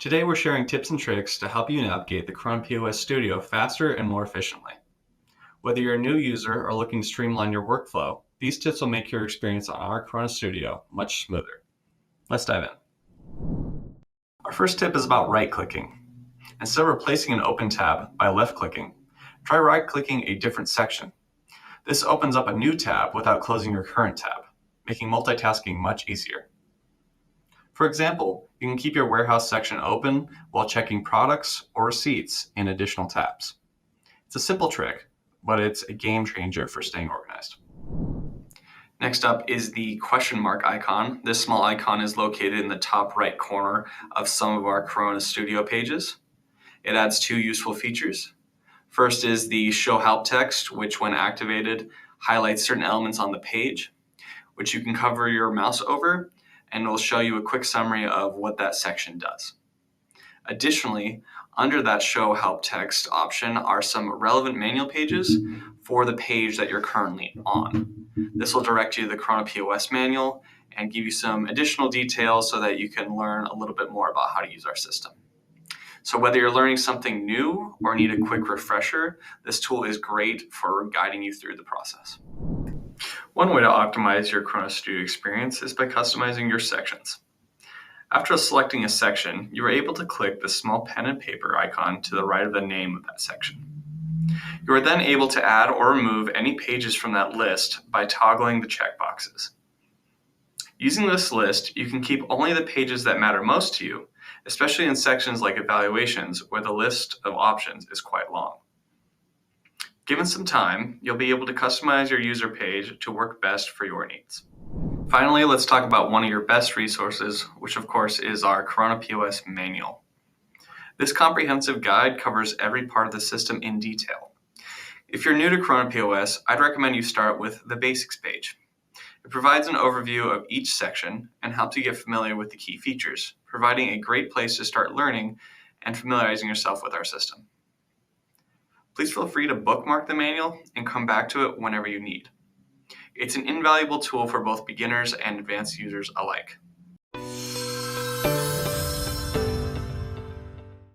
Today we're sharing tips and tricks to help you navigate the KORONA POS Studio faster and more efficiently. Whether you're a new user or looking to streamline your workflow, these tips will make your experience on our KORONA Studio much smoother. Let's dive in. Our first tip is about right-clicking. Instead of replacing an open tab by left-clicking, try right-clicking a different section. This opens up a new tab without closing your current tab, making multitasking much easier. For example, you can keep your warehouse section open while checking products or receipts in additional tabs. It's a simple trick, but it's a game changer for staying organized. Next up is the question mark icon. This small icon is located in the top right corner of some of our KORONA Studio pages. It adds two useful features. First is the show help text, which when activated highlights certain elements on the page, which you can cover your mouse over, and it'll show you a quick summary of what that section does. Additionally, under that show help text option are some relevant manual pages for the page that you're currently on. This will direct you to the KORONA POS manual and give you some additional details so that you can learn a little bit more about how to use our system. So whether you're learning something new or need a quick refresher, this tool is great for guiding you through the process. One way to optimize your KORONA Studio experience is by customizing your sections. After selecting a section, you are able to click the small pen and paper icon to the right of the name of that section. You are then able to add or remove any pages from that list by toggling the checkboxes. Using this list, you can keep only the pages that matter most to you, especially in sections like evaluations where the list of options is quite long. Given some time, you'll be able to customize your user page to work best for your needs. Finally, let's talk about one of your best resources, which of course is our KORONA POS manual. This comprehensive guide covers every part of the system in detail. If you're new to KORONA POS, I'd recommend you start with the basics page. It provides an overview of each section and helps you get familiar with the key features, providing a great place to start learning and familiarizing yourself with our system. Please feel free to bookmark the manual and come back to it whenever you need. It's an invaluable tool for both beginners and advanced users alike.